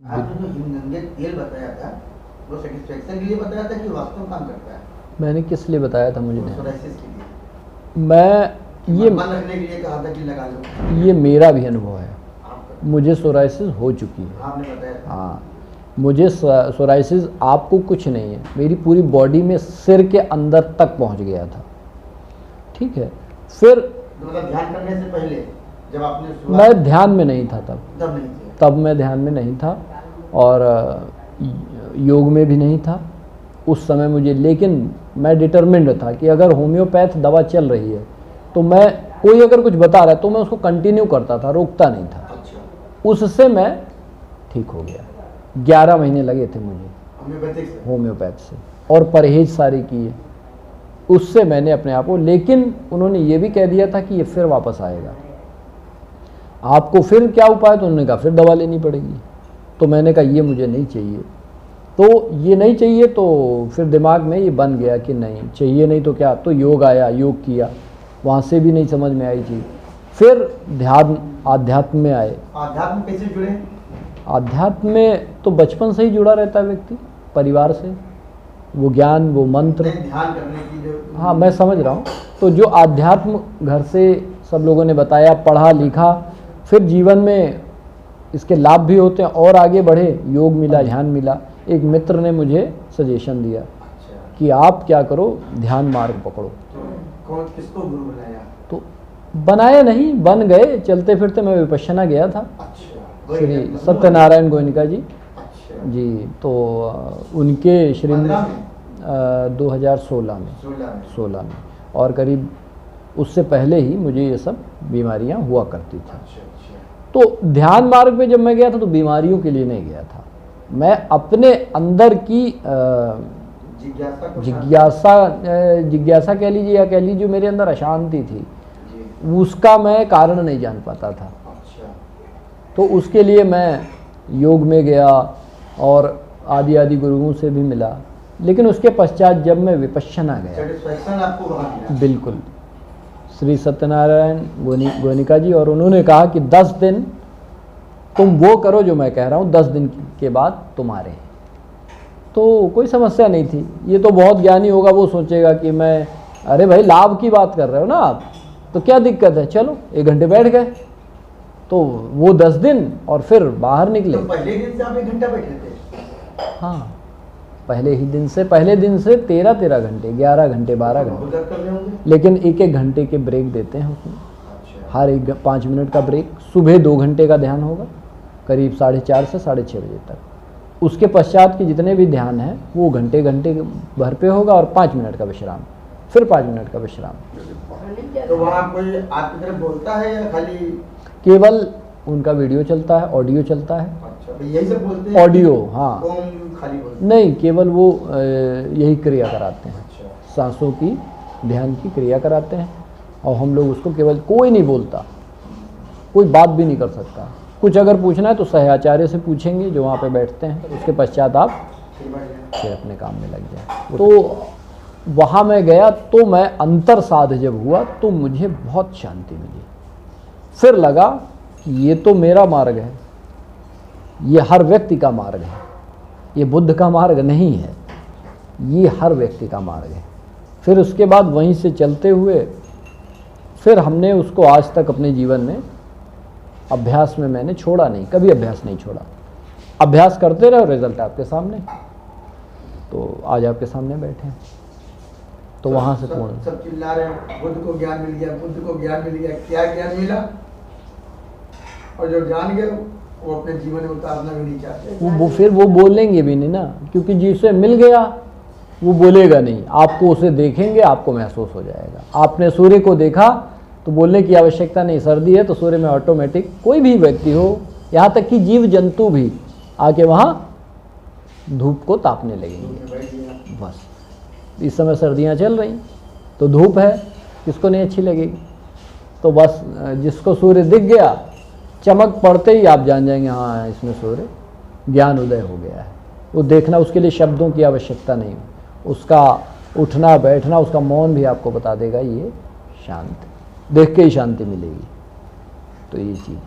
आपने जो हिमनंगे तेल बताया था वो सेटिस्फेक्शन के लिए बताया था कि वास्तव काम करता है? मैंने किस लिए बताया था मुझे नहीं, सोराइसिस के लिए मैं ये मन रखने के लिए कहा था कि लगा लो। ये मेरा भी अनुभव है, आपका मुझे सोराइसिस हो चुकी है। आपने बताया था। हाँ, मुझे सोराइसिस आपको कुछ नहीं है, मेरी पूरी बॉडी में सिर के अंदर तक पहुंच गया था। ठीक है, फिर तो मतलब ध्यान करने से पहले जब आपने मैं ध्यान में नहीं था तब नहीं थे। तब मैं ध्यान में नहीं था और योग में भी नहीं था उस समय मुझे, लेकिन मैं डिटरमिन्ड था कि अगर होम्योपैथ दवा चल रही है तो मैं, कोई अगर कुछ बता रहा है तो मैं उसको कंटिन्यू करता था, रोकता नहीं था। अच्छा, उससे मैं ठीक हो गया। 11 महीने लगे थे मुझे होम्योपैथिक से। होम्योपैथ से, और परहेज सारे किए, उससे मैंने अपने आप को, लेकिन उन्होंने ये भी कह दिया था कि ये फिर वापस आएगा, आपको फिर क्या उपाय, तो उन्होंने कहा फिर दवा लेनी पड़ेगी। तो मैंने कहा ये मुझे नहीं चाहिए, तो ये नहीं चाहिए, तो फिर दिमाग में ये बन गया कि नहीं चाहिए, नहीं तो क्या, तो योग आया, योग किया, वहाँ से भी नहीं समझ में आई चीज़। फिर ध्यान, आध्यात्म में आए। आध्यात्म कैसे जुड़े? आध्यात्म में तो बचपन से ही जुड़ा रहता है व्यक्ति, परिवार से, वो ज्ञान, वो मंत्र, ध्यान करने की जो। हाँ मैं समझ रहा हूँ। तो जो आध्यात्म घर से सब लोगों ने बताया, पढ़ा लिखा, फिर जीवन में इसके लाभ भी होते हैं और आगे बढ़े, योग मिला, ध्यान मिला। एक मित्र ने मुझे सजेशन दिया कि आप क्या करो, ध्यान मार्ग पकड़ो। तो कौन, किसको गुरु बनाया? तो बनाया नहीं, बन गए, चलते फिरते मैं विपश्यना गया था। अच्छा, श्री सत्यनारायण गोयनिका जी। अच्छा जी, तो उनके श्रीमद 2016 में 16 में, और करीब उससे पहले ही मुझे ये सब बीमारियां हुआ करती थी। अच्छा। तो ध्यान मार्ग पे जब मैं गया था तो बीमारियों के लिए नहीं गया था, मैं अपने अंदर की जिज्ञासा कह लीजिए, या कह लीजिए जो मेरे अंदर अशांति थी, उसका मैं कारण नहीं जान पाता था। अच्छा। तो उसके लिए मैं योग में गया और आदि गुरुओं से भी मिला, लेकिन उसके पश्चात जब मैं विपश्यना गया, सेटिस्फैक्शन आपको वहाँ मिला? बिल्कुल, श्री सत्यनारायण गोयनिका जी, और उन्होंने कहा कि 10 दिन तुम वो करो जो मैं कह रहा हूँ, 10 दिन के बाद तुम्हारे। तो कोई समस्या नहीं थी। ये तो बहुत ज्ञानी होगा, वो सोचेगा कि मैं, अरे भाई लाभ की बात कर रहे हो ना आप, तो क्या दिक्कत है, चलो 1 घंटे बैठ गए। तो वो 10 दिन और फिर बाहर निकले। तो पहले दिन से आप 1 घंटा बैठे थे? हाँ, पहले दिन से 13 घंटे, 11 घंटे, 12 घंटे, लेकिन 1-1 घंटे के ब्रेक देते हैं उसमें। अच्छा। हर 5 मिनट का ब्रेक। सुबह 2 घंटे का ध्यान होगा, करीब 4:30 से 6:30 बजे तक। उसके पश्चात के जितने भी ध्यान हैं वो घंटे भर पे होगा, और 5 मिनट का विश्राम, फिर 5 मिनट का विश्राम। तो वहाँ कोई आपकी तरफ बोलता है या खाली केवल उनका वीडियो चलता है, ऑडियो चलता है। अच्छा, तो यही सब बोलते हैं? ऑडियो, हाँ, ओम खाली बोलते नहीं, केवल वो यही क्रिया कराते हैं। अच्छा। सांसों की, ध्यान की क्रिया कराते हैं, और हम लोग उसको केवल, कोई नहीं बोलता, कोई बात भी नहीं कर सकता। कुछ अगर पूछना है तो सहआचार्य से पूछेंगे जो वहाँ पे बैठते हैं, उसके पश्चात आप फिर अपने काम में लग जाए। तो वहाँ मैं गया, तो मैं अंतर साध जब हुआ तो मुझे बहुत शांति मिली। फिर लगा कि ये तो मेरा मार्ग है, ये हर व्यक्ति का मार्ग है, ये बुद्ध का मार्ग नहीं है, ये हर व्यक्ति का मार्ग है। फिर उसके बाद वहीं से चलते हुए फिर हमने उसको आज तक अपने जीवन में, अभ्यास में मैंने छोड़ा नहीं, कभी अभ्यास नहीं छोड़ा। अभ्यास करते रहो, रिजल्ट आपके सामने। तो आज आपके सामने बैठे हैं, तो वहाँ से पूर्ण सब चिल्ला रहे हैं बुद्ध को ज्ञान मिल गया, बुद्ध को ज्ञान मिल गया। क्या ज्ञान मिला? और जो जान गए वो अपने जीवन में उतारना भी नहीं चाहते। फिर वो बोलेंगे भी नहीं ना, क्योंकि जिसे मिल गया वो बोलेगा नहीं, आपको उसे देखेंगे, आपको महसूस हो जाएगा। आपने सूर्य को देखा तो बोलने की आवश्यकता नहीं, सर्दी है तो सूर्य में ऑटोमेटिक, कोई भी व्यक्ति हो, यहाँ तक कि जीव जंतु भी आके वहाँ धूप को तापने लगेंगे। बस इस समय सर्दियाँ चल रही, तो धूप है, किसको नहीं अच्छी लगेगी। तो बस जिसको सूर्य दिख गया, चमक पड़ते ही आप जान जाएंगे हाँ इसमें सूर्य, ज्ञान उदय हो गया है। वो देखना, उसके लिए शब्दों की आवश्यकता नहीं, उसका उठना बैठना, उसका मौन भी आपको बता देगा ये शांत, देख के ही शांति मिलेगी। तो ये चीज़